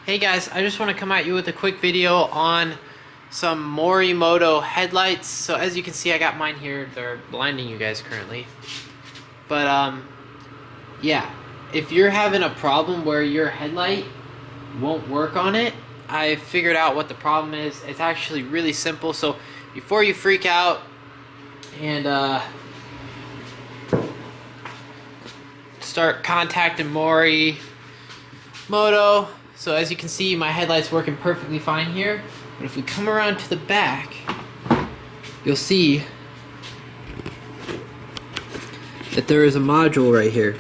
Hey guys, I just want to come at you with a quick video on some Morimoto headlights. So as you can see, I got mine here. They're blinding you guys currently. But yeah, if you're having a problem where your headlight won't work on it, I figured out what the problem is. It's actually really simple. So before you freak out and start contacting Morimoto. So as you can see, my headlight's working perfectly fine here. But if we come around to the back, you'll see that there is a module right here.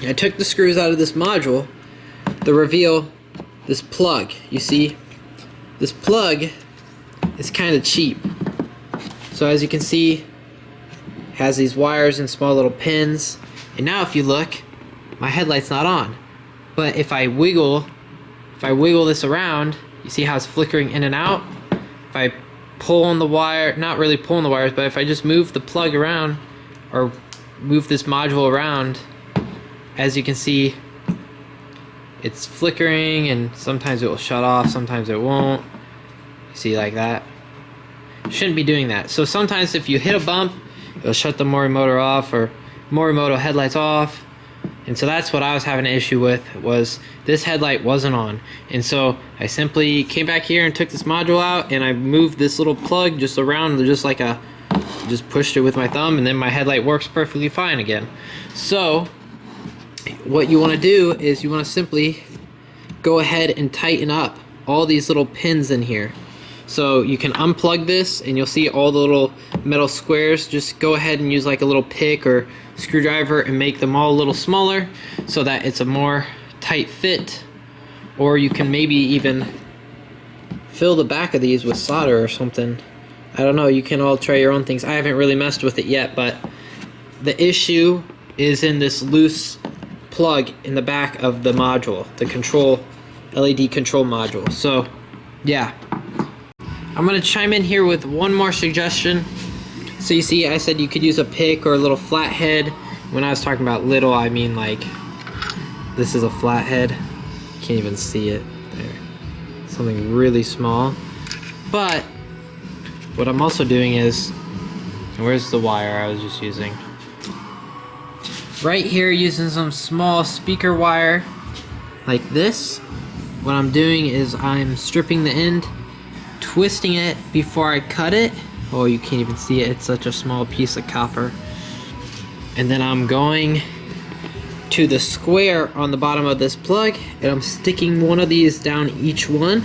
I took the screws out of this module to reveal this plug. You see, this plug is kind of cheap. So as you can see, it has these wires and small little pins. And now if you look, my headlight's not on. But if I wiggle this around, you see how it's flickering in and out? If I pull on the wire, not really pulling the wires, but if I just move the plug around, or move this module around, as you can see, it's flickering, and sometimes it will shut off, sometimes it won't. You see, like that? Shouldn't be doing that. So sometimes if you hit a bump, it'll shut the Morimoto off, or Morimoto headlights off. And so that's what I was having an issue with, was this headlight wasn't on. And so I simply came back here and took this module out, and I moved this little plug just around, just pushed it with my thumb, and then my headlight works perfectly fine again. So what you want to do is you want to simply go ahead and tighten up all these little pins in here. So you can unplug this and you'll see all the little metal squares. Just go ahead and use like a little pick or screwdriver and make them all a little smaller so that it's a more tight fit. Or you can maybe even fill the back of these with solder or something. I don't know, you can all try your own things. I haven't really messed with it yet, but the issue is in this loose plug in the back of the module, the control LED control module. So yeah, I'm gonna chime in here with one more suggestion. So you see, I said you could use a pick or a little flathead. When I was talking about little, I mean like this is a flathead. Can't even see it there. Something really small. But what I'm also doing is, where's the wire I was just using? Right here, using some small speaker wire like this. What I'm doing is I'm stripping the end, twisting it before I cut it. Oh, you can't even see it, it's such a small piece of copper. And then I'm going to the square on the bottom of this plug, and I'm sticking one of these down each one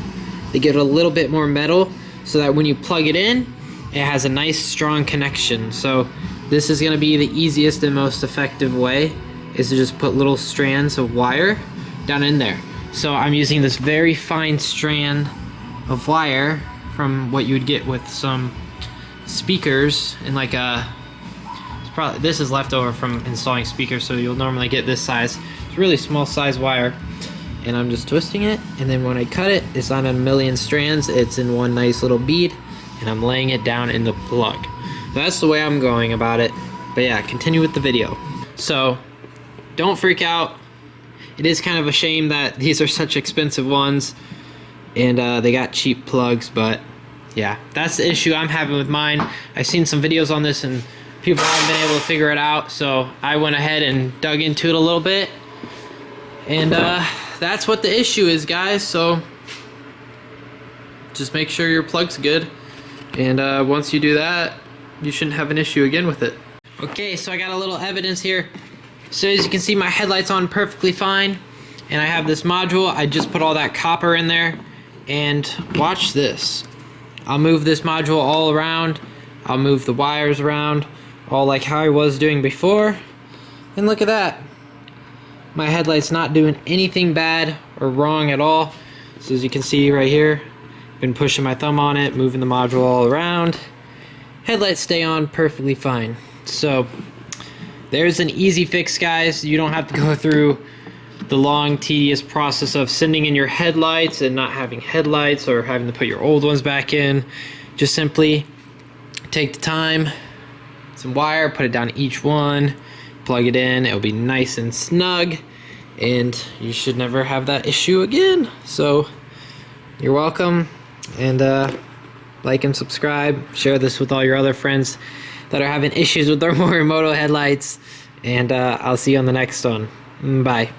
to get a little bit more metal, so that when you plug it in, it has a nice strong connection. So this is going to be the easiest and most effective way, is to just put little strands of wire down in there. So I'm using this very fine strand of wire from what you would get with some speakers in like a, this is leftover from installing speakers, so you'll normally get this size. It's really small size wire, and I'm just twisting it, and then when I cut it, it's not in a million strands, it's in one nice little bead, and I'm laying it down in the plug. That's the way I'm going about it. But yeah, continue with the video. So don't freak out. It is kind of a shame that these are such expensive ones, and they got cheap plugs, but yeah, that's the issue I'm having with mine. I've seen some videos on this and people haven't been able to figure it out, so I went ahead and dug into it a little bit, and that's what the issue is, guys. So just make sure your plug's good, and once you do that, you shouldn't have an issue again with it. Okay, so I got a little evidence here. So as you can see, my headlight's on perfectly fine, and I have this module. I just put all that copper in there, and watch this. I'll move this module all around. I'll move the wires around, all like how I was doing before, and look at that. My headlight's not doing anything bad or wrong at all. So as you can see right here, been pushing my thumb on it, moving the module all around. Headlights stay on perfectly fine. So there's an easy fix, guys. You don't have to go through the long, tedious process of sending in your headlights and not having headlights, or having to put your old ones back in. Just simply take the time, some wire, put it down each one, plug it in, it'll be nice and snug, and you should never have that issue again. So you're welcome, and like and subscribe, share this with all your other friends that are having issues with their Morimoto headlights, and I'll see you on the next one. Bye.